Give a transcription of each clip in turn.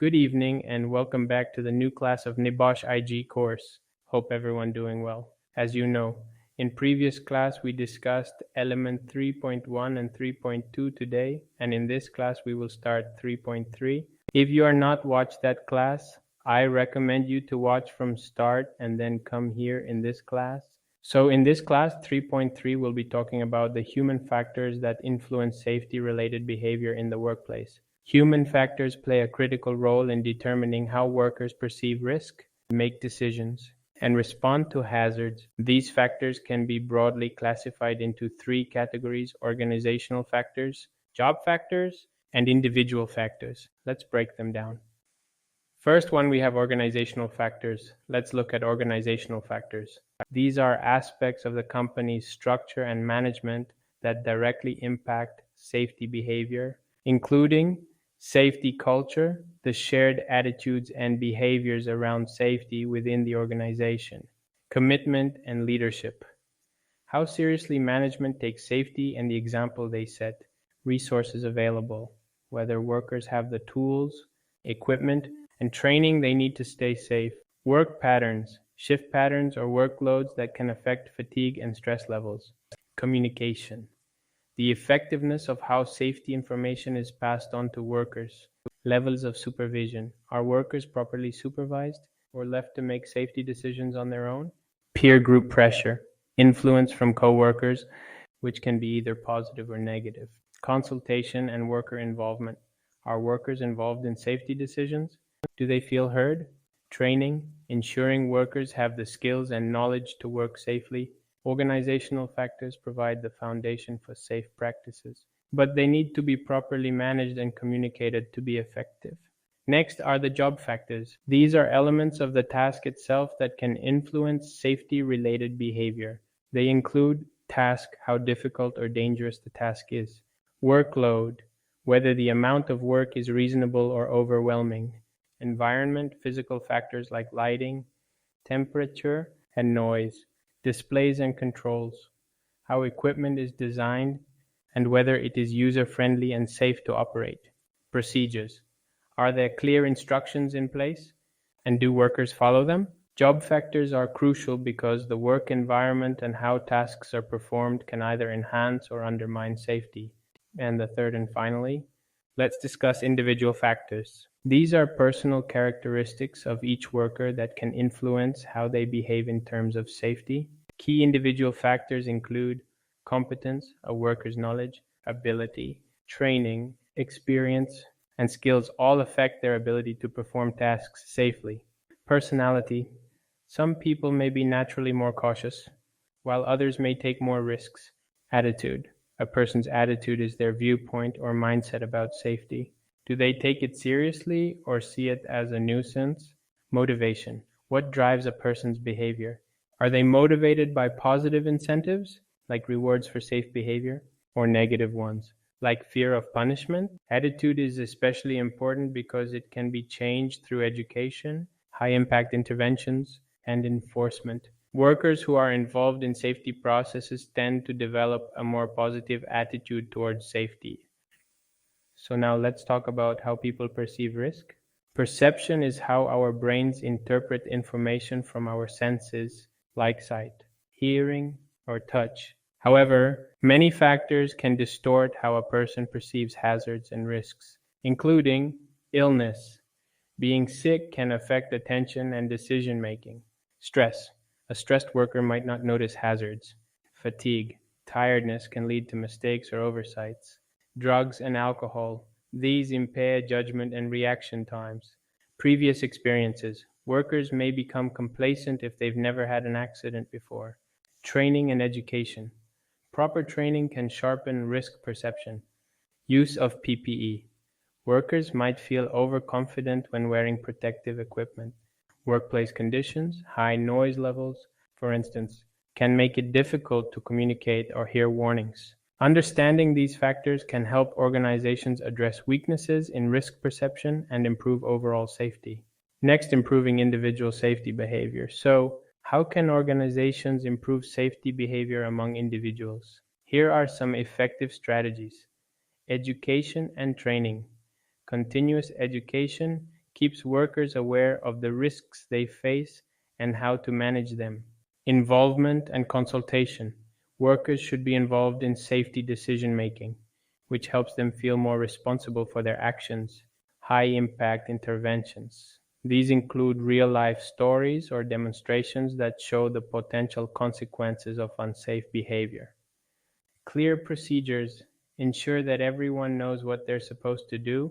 Good evening and welcome back to the new class of NEBOSH IG course. Hope everyone doing well. As you know, in previous class we discussed element 3.1 and 3.2 today, and in this class we will start 3.3. If you are not watched that class, I recommend you to watch from start and then come here in this class. So in this class, 3.3 will be talking about the human factors that influence safety-related behavior in the workplace. Human factors play a critical role in determining how workers perceive risk, make decisions, and respond to hazards. These factors can be broadly classified into three categories: organizational factors, job factors, and individual factors. Let's break them down. First one, we have organizational factors. Let's look at organizational factors. These are aspects of the company's structure and management that directly impact safety behavior, including safety culture, the shared attitudes and behaviors around safety within the organization, commitment and leadership, how seriously management takes safety and the example they set, resources available, whether workers have the tools, equipment, and training they need to stay safe, work patterns, shift patterns or workloads that can affect fatigue and stress levels, communication, the effectiveness of how safety information is passed on to workers, levels of supervision, are workers properly supervised or left to make safety decisions on their own, peer group pressure, influence from coworkers, which can be either positive or negative, consultation and worker involvement, are workers involved in safety decisions? Do they feel heard? Training, ensuring workers have the skills and knowledge to work safely. Organizational factors provide the foundation for safe practices, but they need to be properly managed and communicated to be effective. Next are the job factors. These are elements of the task itself that can influence safety-related behavior. They include task, how difficult or dangerous the task is, workload, whether the amount of work is reasonable or overwhelming, environment, physical factors like lighting, temperature, and noise, displays and controls, how equipment is designed, and whether it is user-friendly and safe to operate. Procedures. Are there clear instructions in place? And do workers follow them? Job factors are crucial because the work environment and how tasks are performed can either enhance or undermine safety. And the third and finally, let's discuss individual factors. These are personal characteristics of each worker that can influence how they behave in terms of safety. Key individual factors include competence, a worker's knowledge, ability, training, experience, and skills all affect their ability to perform tasks safely. Personality. Some people may be naturally more cautious, while others may take more risks. Attitude. A person's attitude is their viewpoint or mindset about safety. Do they take it seriously or see it as a nuisance? Motivation. What drives a person's behavior? Are they motivated by positive incentives, like rewards for safe behavior, or negative ones, like fear of punishment? Attitude is especially important because it can be changed through education, high-impact interventions, and enforcement. Workers who are involved in safety processes tend to develop a more positive attitude towards safety. So now let's talk about how people perceive risk. Perception is how our brains interpret information from our senses, like sight, hearing, or touch. However, many factors can distort how a person perceives hazards and risks, including illness. Being sick can affect attention and decision-making. Stress. A stressed worker might not notice hazards. Fatigue. Tiredness can lead to mistakes or oversights. Drugs and alcohol. These impair judgment and reaction times. Previous experiences. Workers may become complacent if they've never had an accident before. Training and education. Proper training can sharpen risk perception. Use of PPE. Workers might feel overconfident when wearing protective equipment. Workplace conditions, high noise levels, for instance, can make it difficult to communicate or hear warnings. Understanding these factors can help organizations address weaknesses in risk perception and improve overall safety. Next, improving individual safety behavior. So, how can organizations improve safety behavior among individuals? Here are some effective strategies. Education and training. Continuous education keeps workers aware of the risks they face and how to manage them. Involvement and consultation. Workers should be involved in safety decision-making, which helps them feel more responsible for their actions. High-impact interventions. These include real-life stories or demonstrations that show the potential consequences of unsafe behavior. Clear procedures ensure that everyone knows what they're supposed to do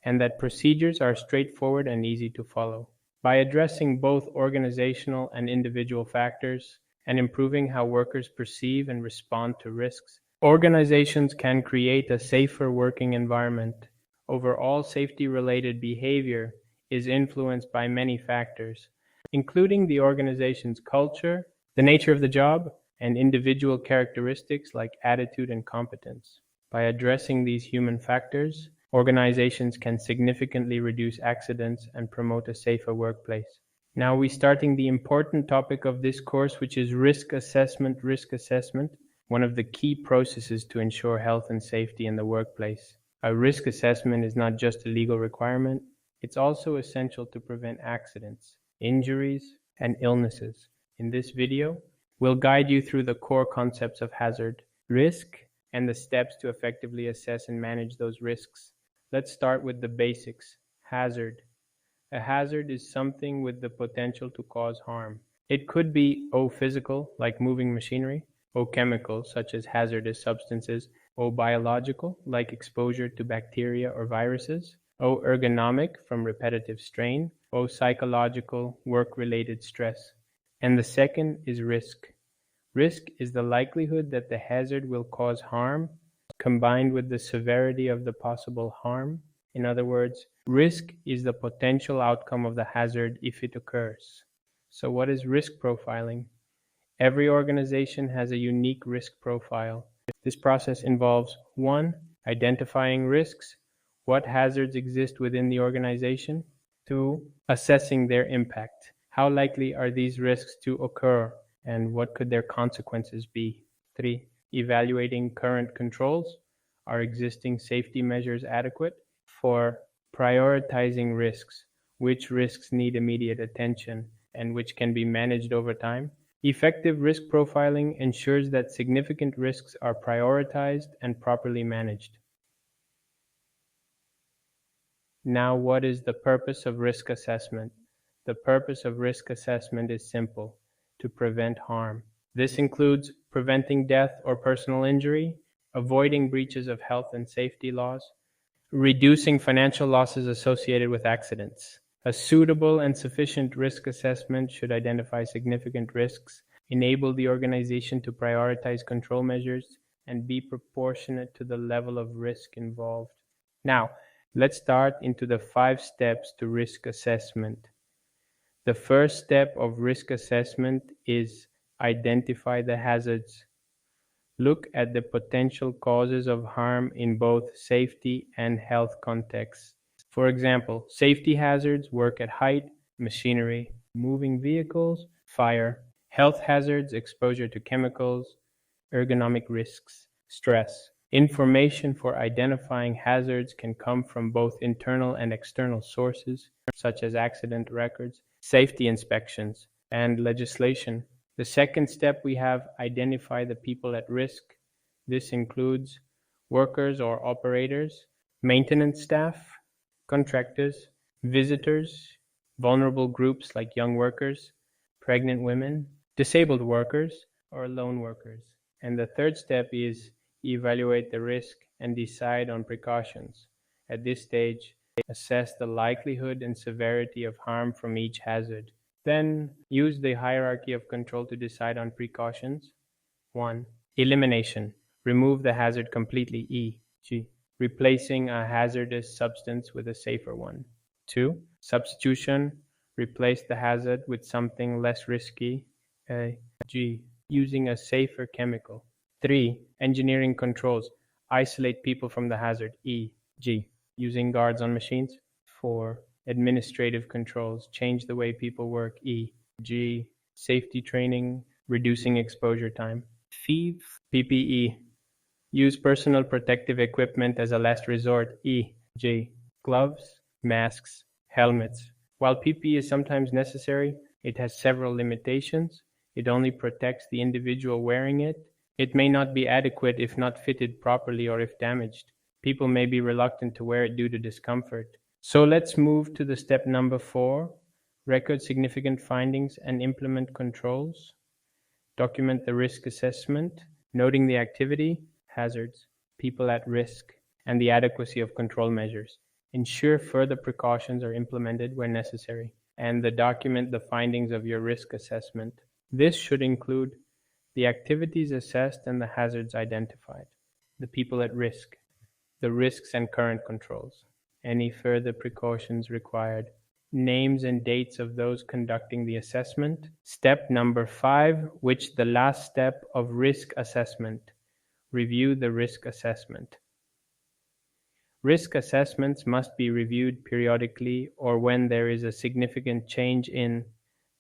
and that procedures are straightforward and easy to follow. By addressing both organizational and individual factors and improving how workers perceive and respond to risks, organizations can create a safer working environment. Overall safety-related behavior is influenced by many factors, including the organization's culture, the nature of the job, and individual characteristics like attitude and competence. By addressing these human factors, organizations can significantly reduce accidents and promote a safer workplace. Now we're starting the important topic of this course, which is risk assessment. Risk assessment, one of the key processes to ensure health and safety in the workplace. A risk assessment is not just a legal requirement, it's also essential to prevent accidents, injuries, and illnesses. In this video, we'll guide you through the core concepts of hazard, risk, and the steps to effectively assess and manage those risks. Let's start with the basics. Hazard. A hazard is something with the potential to cause harm. It could be O physical, like moving machinery, O chemical, such as hazardous substances, O biological, like exposure to bacteria or viruses, O ergonomic, from repetitive strain, O psychological, work-related stress. And the second is risk. Risk is the likelihood that the hazard will cause harm, combined with the severity of the possible harm. In other words, risk is the potential outcome of the hazard if it occurs. So what is risk profiling? Every organization has a unique risk profile. This process involves 1. Identifying risks. What hazards exist within the organization? 2. Assessing their impact. How likely are these risks to occur, and what could their consequences be? 3. Evaluating current controls. Are existing safety measures adequate? 4. Prioritizing risks. Which risks need immediate attention and which can be managed over time? Effective risk profiling ensures that significant risks are prioritized and properly managed. Now, what is the purpose of risk assessment? The purpose of risk assessment is simple: to prevent harm. This includes preventing death or personal injury, avoiding breaches of health and safety laws, reducing financial losses associated with accidents. A suitable and sufficient risk assessment should identify significant risks, enable the organization to prioritize control measures, and be proportionate to the level of risk involved. Now, let's start into the 5 steps to risk assessment. The first step of risk assessment is identify the hazards. Look at the potential causes of harm in both safety and health contexts. For example, safety hazards: work at height, machinery, moving vehicles, fire. Health hazards: exposure to chemicals, ergonomic risks, stress. Information for identifying hazards can come from both internal and external sources, such as accident records, safety inspections, and legislation. The second step, we have identify the people at risk. This includes workers or operators, maintenance staff, contractors, visitors, vulnerable groups like young workers, pregnant women, disabled workers, or lone workers. And the third step is evaluate the risk and decide on precautions. At this stage, assess the likelihood and severity of harm from each hazard. Then use the hierarchy of control to decide on precautions. 1. Elimination. Remove the hazard completely, e.g., replacing a hazardous substance with a safer one. 2. Substitution. Replace the hazard with something less risky, e.g., using a safer chemical. 3. Engineering controls. Isolate people from the hazard, e.g., using guards on machines. 4. Administrative controls. Change the way people work, e.g., safety training, reducing exposure time. 5. PPE. Use personal protective equipment as a last resort, e.g., gloves, masks, Helmets. While PPE is sometimes necessary, it has several limitations. It only protects the individual wearing it. It may not be adequate if not fitted properly or if damaged. People may be reluctant to wear it due to discomfort. So let's move to the step number 4, record significant findings and implement controls. Document the risk assessment, noting the activity, hazards, people at risk, and the adequacy of control measures. Ensure further precautions are implemented where necessary, and document the findings of your risk assessment. This should include the activities assessed and the hazards identified, the people at risk, the risks and current controls, any further precautions required, names and dates of those conducting the assessment. Step number 5, which the last step of risk assessment. Review the risk assessment. Risk assessments must be reviewed periodically or when there is a significant change in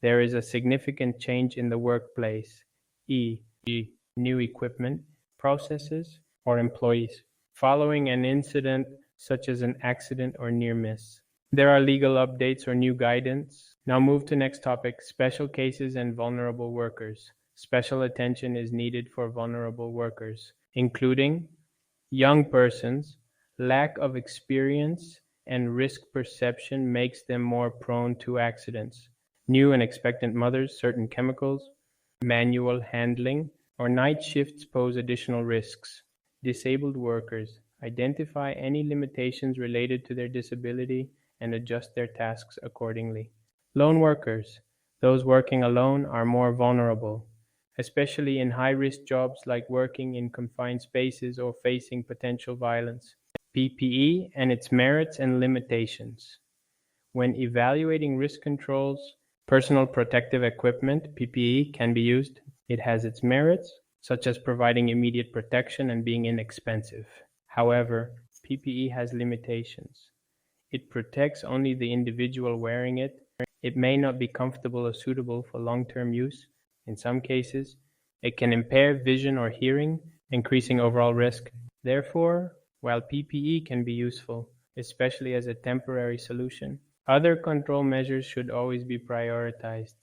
the workplace, e.g., new equipment, processes, or employees, following an incident such as an accident or near miss. There are legal updates or new guidance. Now move to next topic, special cases and vulnerable workers. Special attention is needed for vulnerable workers, including young persons. Lack of experience and risk perception makes them more prone to accidents. New and expectant mothers, certain chemicals, manual handling, or night shifts pose additional risks. Disabled workers. Identify any limitations related to their disability and adjust their tasks accordingly. Lone workers. Those working alone are more vulnerable, especially in high-risk jobs like working in confined spaces or facing potential violence. PPE and its merits and limitations. When evaluating risk controls, personal protective equipment, PPE, can be used. It has its merits, such as providing immediate protection and being inexpensive. However, PPE has limitations. It protects only the individual wearing it. It may not be comfortable or suitable for long-term use. In some cases, it can impair vision or hearing, increasing overall risk. Therefore, while PPE can be useful, especially as a temporary solution, other control measures should always be prioritized.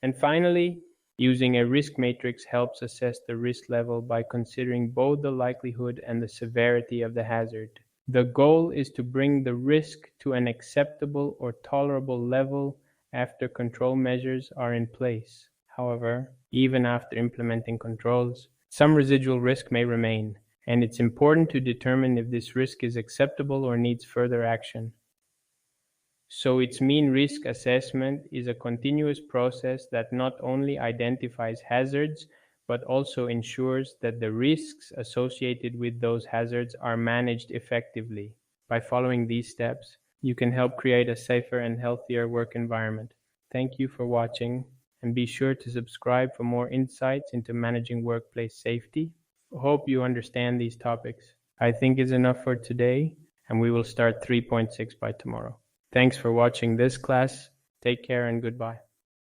And finally, using a risk matrix helps assess the risk level by considering both the likelihood and the severity of the hazard. The goal is to bring the risk to an acceptable or tolerable level after control measures are in place. However, even after implementing controls, some residual risk may remain, and it's important to determine if this risk is acceptable or needs further action. So its mean risk assessment is a continuous process that not only identifies hazards, but also ensures that the risks associated with those hazards are managed effectively. By following these steps, you can help create a safer and healthier work environment. Thank you for watching, and be sure to subscribe for more insights into managing workplace safety. Hope you understand these topics. I think it's enough for today, and we will start 3.6 by tomorrow. Thanks for watching this class. Take care and goodbye.